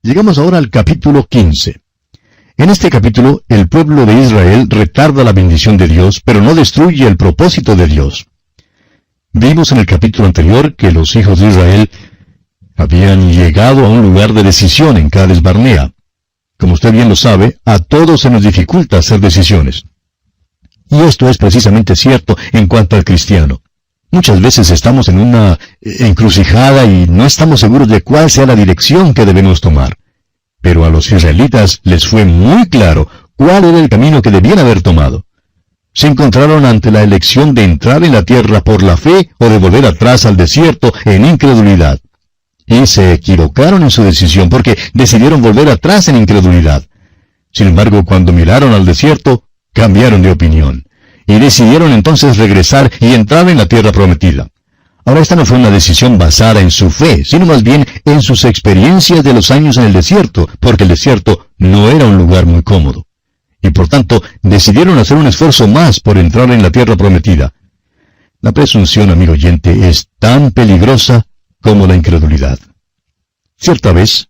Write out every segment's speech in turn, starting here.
Llegamos ahora al capítulo 15. En este capítulo, el pueblo de Israel retarda la bendición de Dios, pero no destruye el propósito de Dios. Vimos en el capítulo anterior que los hijos de Israel habían llegado a un lugar de decisión en Cades Barnea. Como usted bien lo sabe, a todos se nos dificulta hacer decisiones. Y esto es precisamente cierto en cuanto al cristiano. Muchas veces estamos en una encrucijada y no estamos seguros de cuál sea la dirección que debemos tomar. Pero a los israelitas les fue muy claro cuál era el camino que debían haber tomado. Se encontraron ante la elección de entrar en la tierra por la fe o de volver atrás al desierto en incredulidad. Y se equivocaron en su decisión porque decidieron volver atrás en incredulidad. Sin embargo, cuando miraron al desierto, cambiaron de opinión. Y decidieron entonces regresar y entrar en la tierra prometida. Ahora esta no fue una decisión basada en su fe, sino más bien en sus experiencias de los años en el desierto, porque el desierto no era un lugar muy cómodo. Y por tanto, decidieron hacer un esfuerzo más por entrar en la tierra prometida. La presunción, amigo oyente, es tan peligrosa como la incredulidad. Cierta vez,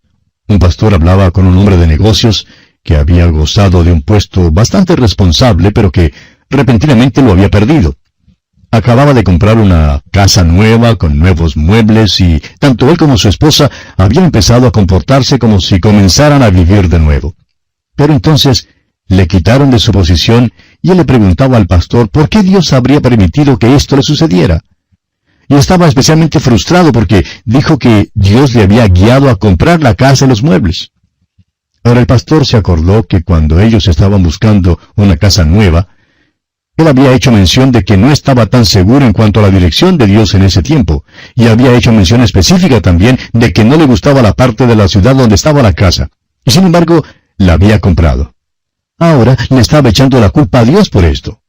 un pastor hablaba con un hombre de negocios que había gozado de un puesto bastante responsable, pero que repentinamente lo había perdido. Acababa de comprar una casa nueva con nuevos muebles y tanto él como su esposa habían empezado a comportarse como si comenzaran a vivir de nuevo. Pero entonces le quitaron de su posición y él le preguntaba al pastor por qué Dios habría permitido que esto le sucediera. Y estaba especialmente frustrado porque dijo que Dios le había guiado a comprar la casa y los muebles. Ahora el pastor se acordó que cuando ellos estaban buscando una casa nueva, él había hecho mención de que no estaba tan seguro en cuanto a la dirección de Dios en ese tiempo, y había hecho mención específica también de que no le gustaba la parte de la ciudad donde estaba la casa, y sin embargo, la había comprado. Ahora le estaba echando la culpa a Dios por esto.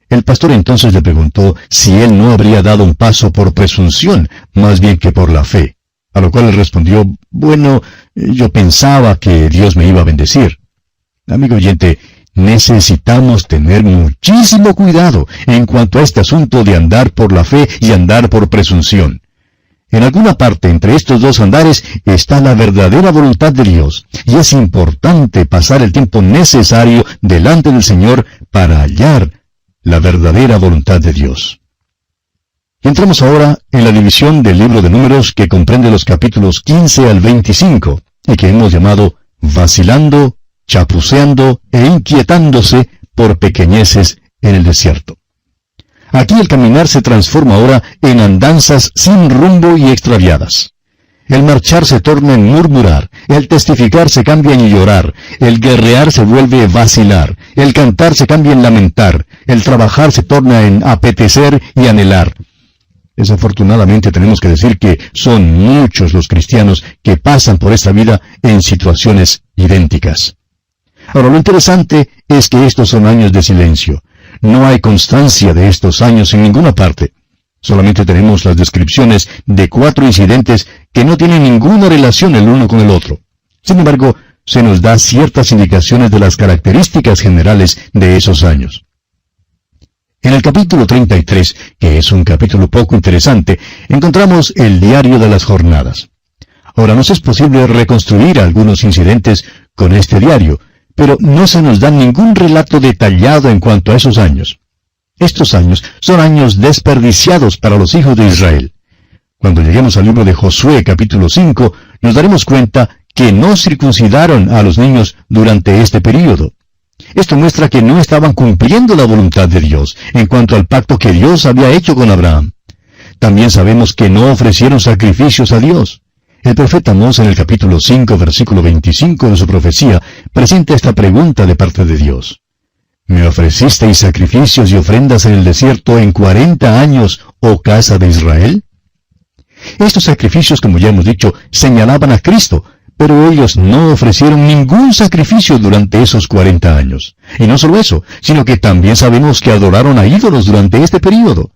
El pastor entonces le preguntó si él no habría dado un paso por presunción, más bien que por la fe, a lo cual él respondió, bueno, yo pensaba que Dios me iba a bendecir. Amigo oyente, necesitamos tener muchísimo cuidado en cuanto a este asunto de andar por la fe y andar por presunción. En alguna parte entre estos dos andares está la verdadera voluntad de Dios, y es importante pasar el tiempo necesario delante del Señor para hallar la verdadera voluntad de Dios. Entramos ahora en la división del libro de Números que comprende los capítulos 15 al 25, y que hemos llamado vacilando, chapuceando e inquietándose por pequeñeces en el desierto. Aquí el caminar se transforma ahora en andanzas sin rumbo y extraviadas. El marchar se torna en murmurar, el testificar se cambia en llorar, el guerrear se vuelve vacilar, el cantar se cambia en lamentar, el trabajar se torna en apetecer y anhelar. Desafortunadamente tenemos que decir que son muchos los cristianos que pasan por esta vida en situaciones idénticas. Ahora, lo interesante es que estos son años de silencio. No hay constancia de estos años en ninguna parte. Solamente tenemos las descripciones de 4 incidentes que no tienen ninguna relación el uno con el otro. Sin embargo, se nos da ciertas indicaciones de las características generales de esos años. En el capítulo 33, que es un capítulo poco interesante, encontramos el diario de las jornadas. Ahora, nos es posible reconstruir algunos incidentes con este diario, pero no se nos da ningún relato detallado en cuanto a esos años. Estos años son años desperdiciados para los hijos de Israel. Cuando lleguemos al libro de Josué, capítulo 5, nos daremos cuenta que no circuncidaron a los niños durante este período. Esto muestra que no estaban cumpliendo la voluntad de Dios en cuanto al pacto que Dios había hecho con Abraham. También sabemos que no ofrecieron sacrificios a Dios. El profeta Amós en el capítulo 5, versículo 25 de su profecía, presenta esta pregunta de parte de Dios. ¿Me ofrecisteis sacrificios y ofrendas en el desierto en 40 años, oh casa de Israel? Estos sacrificios, como ya hemos dicho, señalaban a Cristo, pero ellos no ofrecieron ningún sacrificio durante esos 40 años. Y no solo eso, sino que también sabemos que adoraron a ídolos durante este período.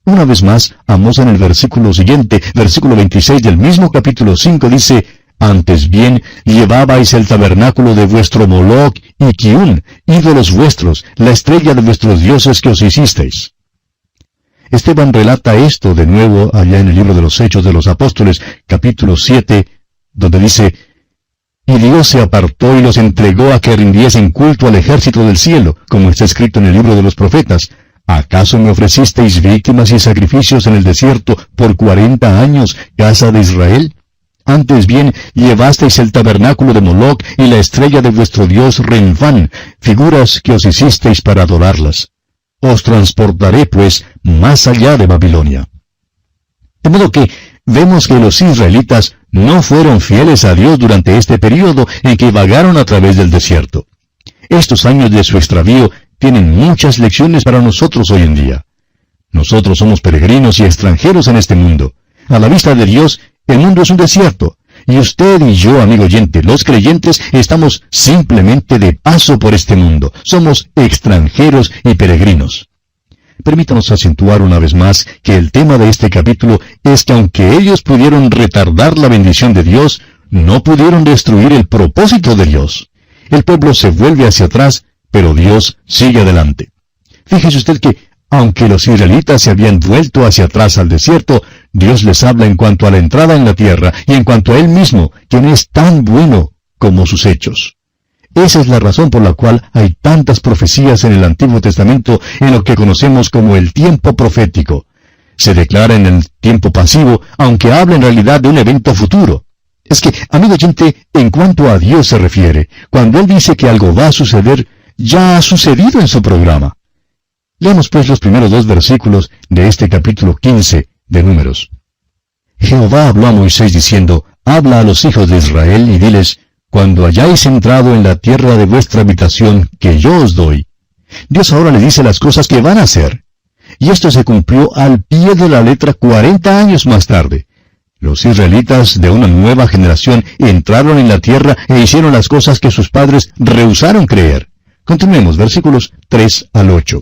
Una vez más, Amós en el versículo siguiente, versículo 26 del mismo capítulo 5, dice, «Antes bien, llevabais el tabernáculo de vuestro Moloc y Kiun, ídolos vuestros, la estrella de vuestros dioses que os hicisteis». Esteban relata esto de nuevo allá en el libro de los Hechos de los Apóstoles, capítulo 7, donde dice, y Dios se apartó y los entregó a que rindiesen culto al ejército del cielo, como está escrito en el libro de los profetas. ¿Acaso me ofrecisteis víctimas y sacrificios en el desierto por 40 años, casa de Israel? Antes bien, llevasteis el tabernáculo de Moloc y la estrella de vuestro dios Renfán, figuras que os hicisteis para adorarlas. Os transportaré, pues, más allá de Babilonia. De modo que vemos que los israelitas no fueron fieles a Dios durante este período en que vagaron a través del desierto. Estos años de su extravío tienen muchas lecciones para nosotros hoy en día. Nosotros somos peregrinos y extranjeros en este mundo. A la vista de Dios, el mundo es un desierto, y usted y yo, amigo oyente, los creyentes, estamos simplemente de paso por este mundo. Somos extranjeros y peregrinos. Permítanos acentuar una vez más que el tema de este capítulo es que aunque ellos pudieron retardar la bendición de Dios, no pudieron destruir el propósito de Dios. El pueblo se vuelve hacia atrás, pero Dios sigue adelante. Fíjese usted que, aunque los israelitas se habían vuelto hacia atrás al desierto, Dios les habla en cuanto a la entrada en la tierra y en cuanto a Él mismo, quien es tan bueno como sus hechos. Esa es la razón por la cual hay tantas profecías en el Antiguo Testamento en lo que conocemos como el tiempo profético. Se declara en el tiempo pasivo, aunque habla en realidad de un evento futuro. Es que, amigo oyente, en cuanto a Dios se refiere, cuando Él dice que algo va a suceder, ya ha sucedido en su programa. Leamos pues los primeros 2 versículos de este capítulo 15 de Números. Jehová habló a Moisés diciendo, habla a los hijos de Israel y diles, cuando hayáis entrado en la tierra de vuestra habitación que yo os doy. Dios ahora le dice las cosas que van a hacer. Y esto se cumplió al pie de la letra 40 años más tarde. Los israelitas de una nueva generación entraron en la tierra e hicieron las cosas que sus padres rehusaron creer. Continuemos, versículos 3 al 8.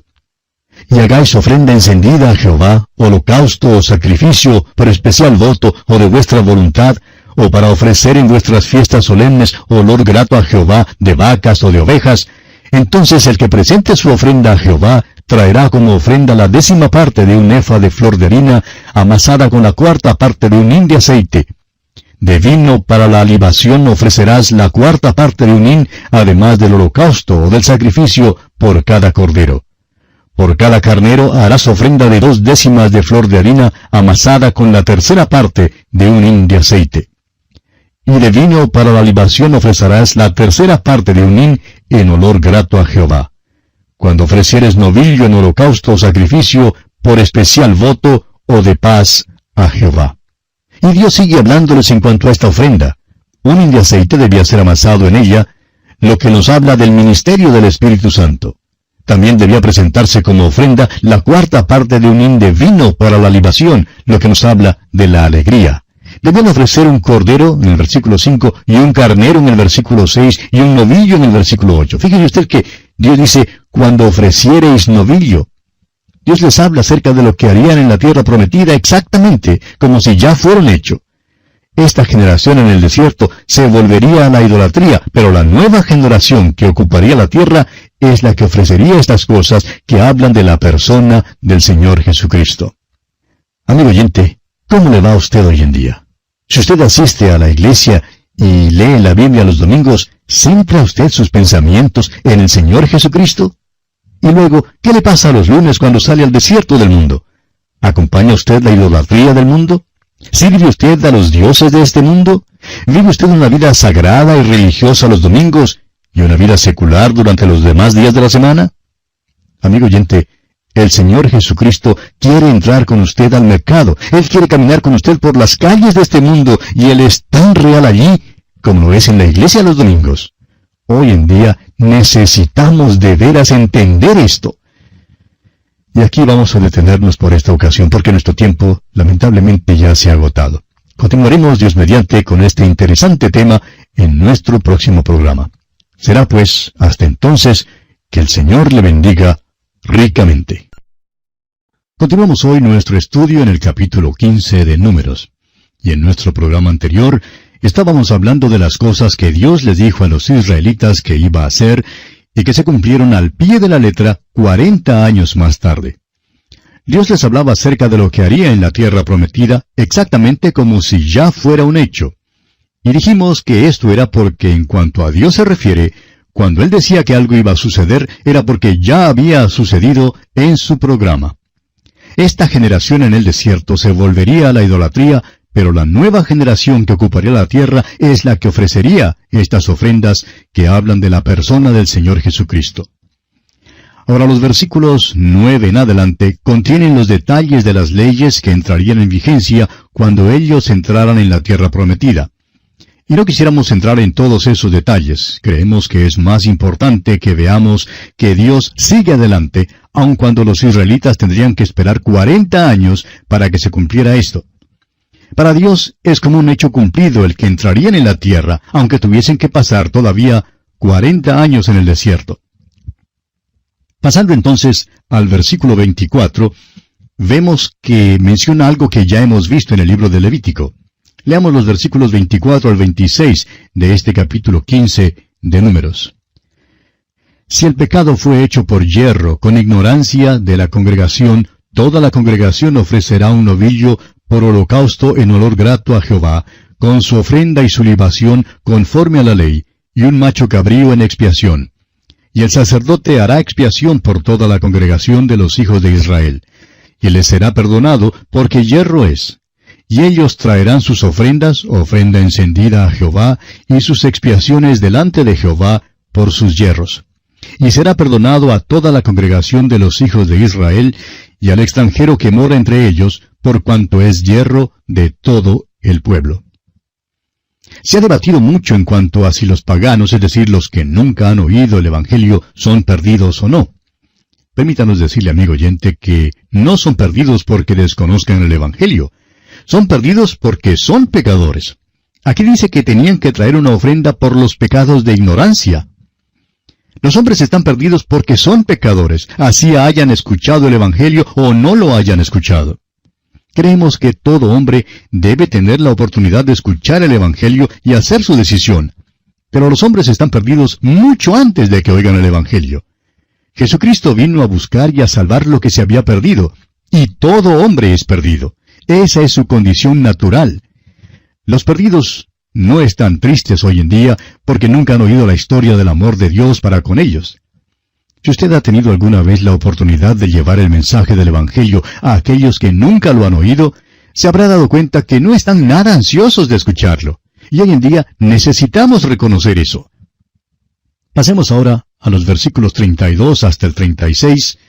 Y hagáis ofrenda encendida a Jehová, holocausto o sacrificio, por especial voto, o de vuestra voluntad, o para ofrecer en vuestras fiestas solemnes olor grato a Jehová de vacas o de ovejas. Entonces el que presente su ofrenda a Jehová traerá como ofrenda la 10ª parte de un efa de flor de harina, amasada con la 4ª parte de un hin de aceite. De vino para la libación ofrecerás la 4ª parte de un hin, además del holocausto o del sacrificio por cada cordero. Por cada carnero harás ofrenda de 2 décimas de flor de harina, amasada con la 3ª parte de un hin de aceite. Y de vino para la libación ofrecerás la 3ª parte de un hin en olor grato a Jehová. Cuando ofrecieres novillo en holocausto o sacrificio, por especial voto o de paz a Jehová. Y Dios sigue hablándoles en cuanto a esta ofrenda. Un hin de aceite debía ser amasado en ella, lo que nos habla del ministerio del Espíritu Santo. También debía presentarse como ofrenda la 4ª parte de un hin de vino para la libación, lo que nos habla de la alegría. Debían ofrecer un cordero en el versículo 5, y un carnero en el versículo 6, y un novillo en el versículo 8. Fíjese usted que Dios dice, cuando ofreciereis novillo. Dios les habla acerca de lo que harían en la tierra prometida exactamente, como si ya fueron hecho. Esta generación en el desierto se volvería a la idolatría, pero la nueva generación que ocuparía la tierra es la que ofrecería estas cosas que hablan de la persona del Señor Jesucristo. Amigo oyente, ¿cómo le va a usted hoy en día? Si usted asiste a la iglesia y lee la Biblia los domingos, ¿centra usted sus pensamientos en el Señor Jesucristo? Y luego, ¿qué le pasa a los lunes cuando sale al desierto del mundo? ¿Acompaña usted la idolatría del mundo? ¿Sirve usted a los dioses de este mundo? ¿Vive usted una vida sagrada y religiosa los domingos y una vida secular durante los demás días de la semana? Amigo oyente, el Señor Jesucristo quiere entrar con usted al mercado. Él quiere caminar con usted por las calles de este mundo, y Él es tan real allí como lo es en la iglesia los domingos. Hoy en día necesitamos de veras entender esto. Y aquí vamos a detenernos por esta ocasión, porque nuestro tiempo lamentablemente ya se ha agotado. Continuaremos, Dios mediante, con este interesante tema en nuestro próximo programa. Será pues, hasta entonces, que el Señor le bendiga ricamente. Continuamos hoy nuestro estudio en el capítulo 15 de Números. Y en nuestro programa anterior estábamos hablando de las cosas que Dios les dijo a los israelitas que iba a hacer y que se cumplieron al pie de la letra 40 años más tarde. Dios les hablaba acerca de lo que haría en la tierra prometida exactamente como si ya fuera un hecho. Y dijimos que esto era porque en cuanto a Dios se refiere, cuando Él decía que algo iba a suceder, era porque ya había sucedido en su programa. Esta generación en el desierto se volvería a la idolatría, pero la nueva generación que ocuparía la tierra es la que ofrecería estas ofrendas que hablan de la persona del Señor Jesucristo. Ahora los versículos 9 en adelante contienen los detalles de las leyes que entrarían en vigencia cuando ellos entraran en la tierra prometida. Y no quisiéramos entrar en todos esos detalles. Creemos que es más importante que veamos que Dios sigue adelante, aun cuando los israelitas tendrían que esperar 40 años para que se cumpliera esto. Para Dios es como un hecho cumplido el que entrarían en la tierra, aunque tuviesen que pasar todavía 40 años en el desierto. Pasando entonces al versículo 24, vemos que menciona algo que ya hemos visto en el libro de Levítico. Leamos los versículos 24 al 26 de este capítulo 15 de Números. Si el pecado fue hecho por yerro, con ignorancia de la congregación, toda la congregación ofrecerá un novillo por holocausto en olor grato a Jehová, con su ofrenda y su libación conforme a la ley, y un macho cabrío en expiación. Y el sacerdote hará expiación por toda la congregación de los hijos de Israel, y les será perdonado, porque yerro es. Y ellos traerán sus ofrendas, ofrenda encendida a Jehová, y sus expiaciones delante de Jehová por sus yerros. Y será perdonado a toda la congregación de los hijos de Israel, y al extranjero que mora entre ellos, por cuanto es yerro de todo el pueblo. Se ha debatido mucho en cuanto a si los paganos, es decir, los que nunca han oído el Evangelio, son perdidos o no. Permítanos decirle, amigo oyente, que no son perdidos porque desconozcan el Evangelio. Son perdidos porque son pecadores. Aquí dice que tenían que traer una ofrenda por los pecados de ignorancia. Los hombres están perdidos porque son pecadores, así hayan escuchado el Evangelio o no lo hayan escuchado. Creemos que todo hombre debe tener la oportunidad de escuchar el Evangelio y hacer su decisión. Pero los hombres están perdidos mucho antes de que oigan el Evangelio. Jesucristo vino a buscar y a salvar lo que se había perdido, y todo hombre es perdido. Esa es su condición natural. Los perdidos no están tristes hoy en día porque nunca han oído la historia del amor de Dios para con ellos. Si usted ha tenido alguna vez la oportunidad de llevar el mensaje del Evangelio a aquellos que nunca lo han oído, se habrá dado cuenta que no están nada ansiosos de escucharlo. Y hoy en día necesitamos reconocer eso. Pasemos ahora a los versículos 32 hasta el 36,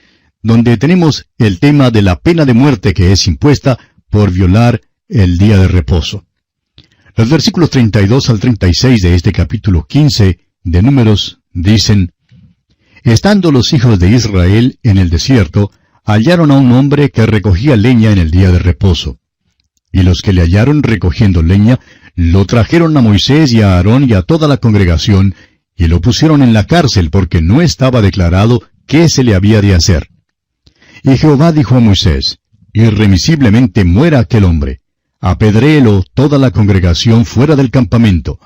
donde tenemos el tema de la pena de muerte que es impuesta por violar el día de reposo. Los versículos 32 al 36 de este capítulo 15 de Números dicen: Estando los hijos de Israel en el desierto, hallaron a un hombre que recogía leña en el día de reposo. Y los que le hallaron recogiendo leña, lo trajeron a Moisés y a Aarón y a toda la congregación, y lo pusieron en la cárcel porque no estaba declarado qué se le había de hacer. Y Jehová dijo a Moisés: Irremisiblemente muera aquel hombre. Apedréelo toda la congregación fuera del campamento.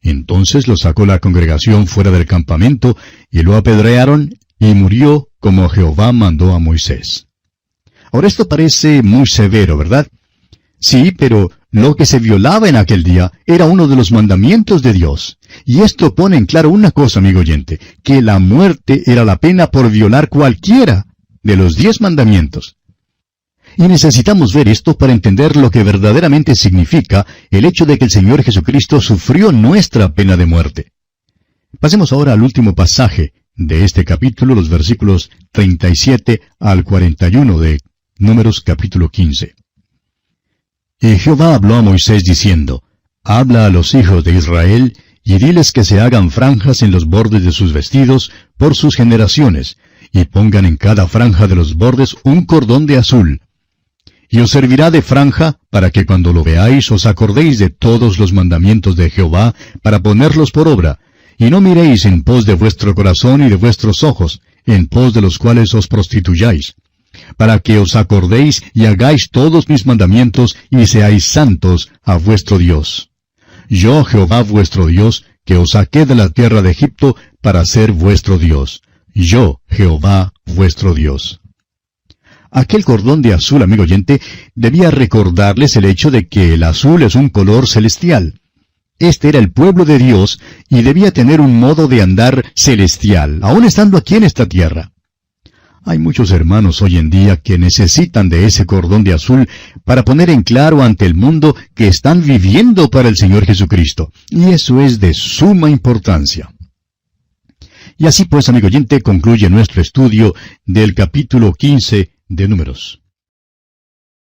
Entonces lo sacó la congregación fuera del campamento, y lo apedrearon, y murió como Jehová mandó a Moisés. Ahora esto parece muy severo, ¿verdad? Sí, pero lo que se violaba en aquel día era uno de los mandamientos de Dios. Y esto pone en claro una cosa, amigo oyente, que la muerte era la pena por violar cualquiera de los 10 mandamientos. Y necesitamos ver esto para entender lo que verdaderamente significa el hecho de que el Señor Jesucristo sufrió nuestra pena de muerte. Pasemos ahora al último pasaje de este capítulo, los versículos 37 al 41 de Números capítulo 15. Y Jehová habló a Moisés diciendo: Habla a los hijos de Israel, y diles que se hagan franjas en los bordes de sus vestidos por sus generaciones, y pongan en cada franja de los bordes un cordón de azul. Y os servirá de franja, para que cuando lo veáis os acordéis de todos los mandamientos de Jehová, para ponerlos por obra, y no miréis en pos de vuestro corazón y de vuestros ojos, en pos de los cuales os prostituyáis, para que os acordéis y hagáis todos mis mandamientos, y seáis santos a vuestro Dios. Yo, Jehová vuestro Dios, que os saqué de la tierra de Egipto, para ser vuestro Dios. Yo, Jehová vuestro Dios. Aquel cordón de azul, amigo oyente, debía recordarles el hecho de que el azul es un color celestial. Este era el pueblo de Dios y debía tener un modo de andar celestial, aun estando aquí en esta tierra. Hay muchos hermanos hoy en día que necesitan de ese cordón de azul para poner en claro ante el mundo que están viviendo para el Señor Jesucristo, y eso es de suma importancia. Y así pues, amigo oyente, concluye nuestro estudio del capítulo 15 de Números.